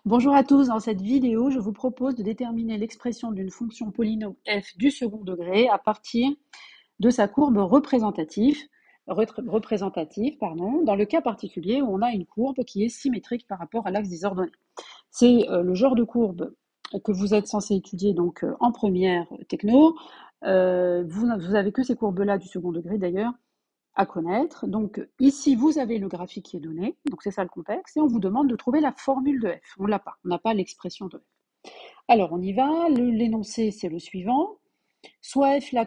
Bonjour à tous, dans cette vidéo, je vous propose de déterminer l'expression d'une fonction polynôme f du second degré à partir de sa courbe représentative, dans le cas particulier où on a une courbe qui est symétrique par rapport à l'axe des ordonnées. C'est le genre de courbe que vous êtes censé étudier donc en première techno. Vous avez que ces courbes-là du second degré d'ailleurs à connaître. Donc ici, vous avez le graphique qui est donné, donc c'est ça le contexte, et on vous demande de trouver la formule de f. On ne l'a pas, on n'a pas l'expression de f. Alors on y va, l'énoncé c'est le suivant, soit f la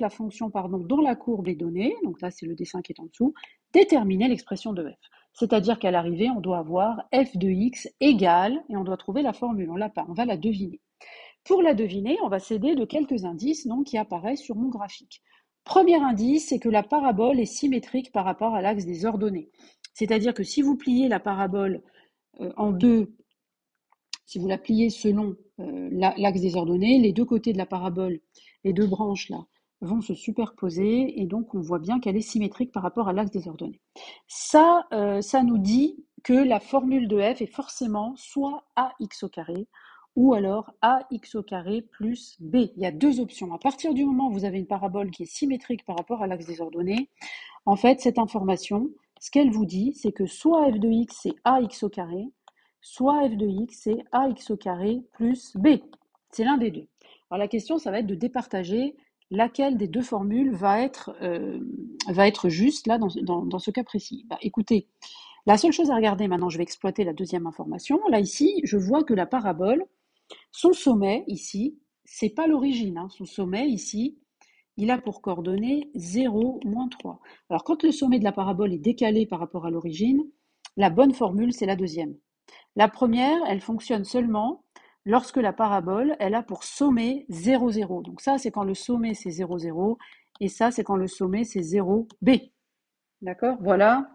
fonction pardon, dont la courbe est donnée, donc là c'est le dessin qui est en dessous, déterminer l'expression de f. C'est-à-dire qu'à l'arrivée, on doit avoir f de x égale, et on doit trouver la formule, on ne l'a pas, on va la deviner. Pour la deviner, on va s'aider de quelques indices donc, qui apparaissent sur mon graphique. Premier indice, c'est que la parabole est symétrique par rapport à l'axe des ordonnées. C'est-à-dire que si vous pliez la parabole en deux, si vous la pliez selon l'axe des ordonnées, les deux côtés de la parabole, les deux branches là, vont se superposer et donc on voit bien qu'elle est symétrique par rapport à l'axe des ordonnées. Ça nous dit que la formule de f est forcément soit ax au carré ou alors ax au carré plus b. Il y a deux options. À partir du moment où vous avez une parabole qui est symétrique par rapport à l'axe des ordonnées, en fait, cette information, ce qu'elle vous dit, c'est que soit f de x c'est ax au carré, soit f de x c'est ax au carré plus b. C'est l'un des deux. Alors la question, ça va être de départager laquelle des deux formules va être juste là dans ce cas précis. Bah, écoutez, la seule chose à regarder maintenant, je vais exploiter la deuxième information. Là ici, je vois que la parabole, son sommet ici, c'est pas l'origine. Hein. Son sommet ici, il a pour coordonnées 0, moins 3. Alors quand le sommet de la parabole est décalé par rapport à l'origine, la bonne formule, c'est la deuxième. La première, elle fonctionne seulement lorsque la parabole, elle a pour sommet 0, 0. Donc ça, c'est quand le sommet, c'est 0, 0. Et ça, c'est quand le sommet, c'est 0, B. D'accord? Voilà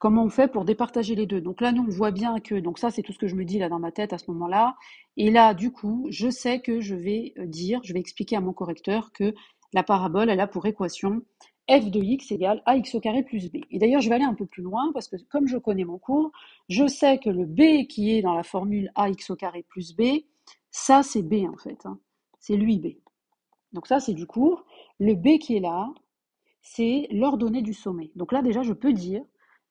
comment on fait pour départager les deux. Donc là, nous, on voit bien que, donc ça, c'est tout ce que je me dis là dans ma tête à ce moment-là. Et là, du coup, je sais que je vais expliquer à mon correcteur que la parabole, elle a pour équation f de x égale ax au carré plus b. Et d'ailleurs, je vais aller un peu plus loin parce que comme je connais mon cours, je sais que le b qui est dans la formule ax au carré plus b, ça, c'est b en fait. Hein. C'est lui b. Donc ça, c'est du cours. Le b qui est là, c'est l'ordonnée du sommet. Donc là, déjà, je peux dire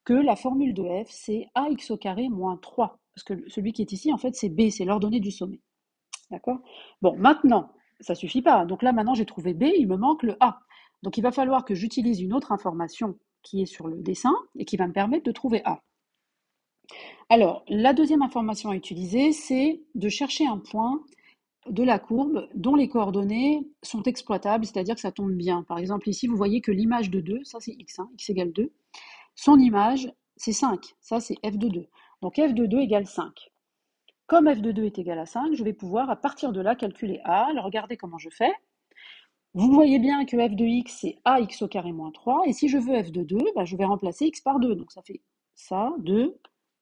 que la formule de f, c'est ax au carré moins 3. Parce que celui qui est ici, en fait, c'est b, c'est l'ordonnée du sommet. D'accord? Bon, maintenant, ça suffit pas. Donc là, maintenant, j'ai trouvé b, il me manque le a. Donc il va falloir que j'utilise une autre information qui est sur le dessin et qui va me permettre de trouver a. Alors, la deuxième information à utiliser, c'est de chercher un point de la courbe dont les coordonnées sont exploitables, c'est-à-dire que ça tombe bien. Par exemple, ici, vous voyez que l'image de 2, ça c'est x, hein, x égale 2, son image, c'est 5, ça c'est f de 2. Donc f de 2 égale 5. Comme f de 2 est égal à 5, je vais pouvoir à partir de là calculer a. Alors regardez comment je fais. Vous voyez bien que f de x c'est ax au carré moins 3, et si je veux f de 2, bah, je vais remplacer x par 2, donc ça fait ça, 2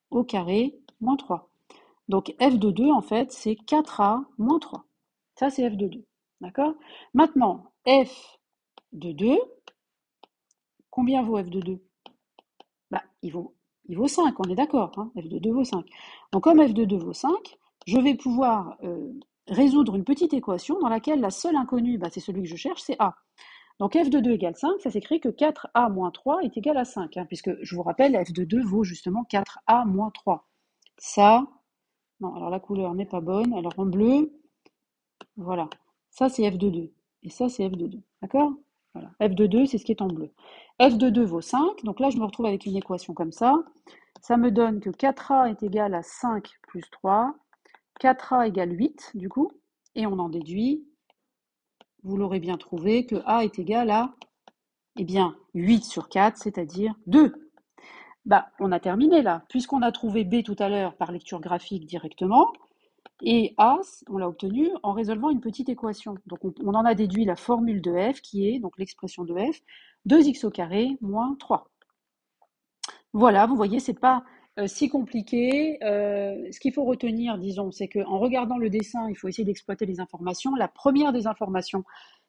au carré moins 3. Donc f de 2, en fait, c'est 4a moins 3. Ça, c'est f de 2. D'accord? Maintenant, f de 2, combien vaut f de 2? Bah, il vaut 5, on est d'accord. Hein, f de 2 vaut 5. Donc comme f de 2 vaut 5, je vais pouvoir résoudre une petite équation dans laquelle la seule inconnue, bah, c'est celui que je cherche, c'est a. Donc f de 2 égale 5, ça s'écrit que 4a moins 3 est égal à 5, hein, puisque je vous rappelle, f de 2 vaut justement 4a moins 3. Ça, non, alors la couleur n'est pas bonne, alors en bleu, voilà. Ça, c'est f de 2. Et ça, c'est f de 2. D'accord? Voilà. F de 2, c'est ce qui est en bleu. F de 2 vaut 5. Donc là, je me retrouve avec une équation comme ça. Ça me donne que 4a est égal à 5 plus 3. 4a égale 8, du coup. Et on en déduit, vous l'aurez bien trouvé, que a est égal à, eh bien, 8 sur 4, c'est-à-dire 2. Bah, on a terminé là. Puisqu'on a trouvé b tout à l'heure par lecture graphique directement, et A, on l'a obtenu en résolvant une petite équation. Donc on en a déduit la formule de f qui est, donc l'expression de f, 2x au carré moins 3. Voilà, vous voyez, c'est pas si compliqué. Ce qu'il faut retenir, disons, c'est qu'en regardant le dessin, il faut essayer d'exploiter les informations. La première des informations,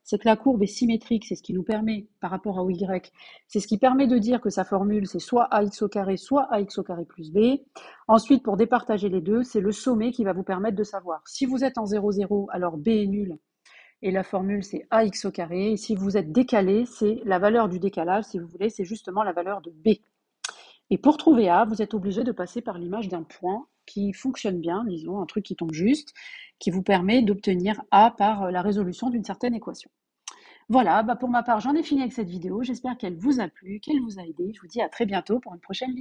c'est que la courbe est symétrique, c'est ce qui nous permet, par rapport à y, c'est ce qui permet de dire que sa formule, c'est soit ax au carré, soit ax au carré plus b. Ensuite, pour départager les deux, c'est le sommet qui va vous permettre de savoir. Si vous êtes en 0, 0, alors b est nul, et la formule, c'est ax au carré. Et si vous êtes décalé, c'est la valeur du décalage, si vous voulez, c'est justement la valeur de b. Et pour trouver A, vous êtes obligé de passer par l'image d'un point qui fonctionne bien, disons, un truc qui tombe juste, qui vous permet d'obtenir A par la résolution d'une certaine équation. Voilà, pour ma part, j'en ai fini avec cette vidéo. J'espère qu'elle vous a plu, qu'elle vous a aidé. Je vous dis à très bientôt pour une prochaine vidéo.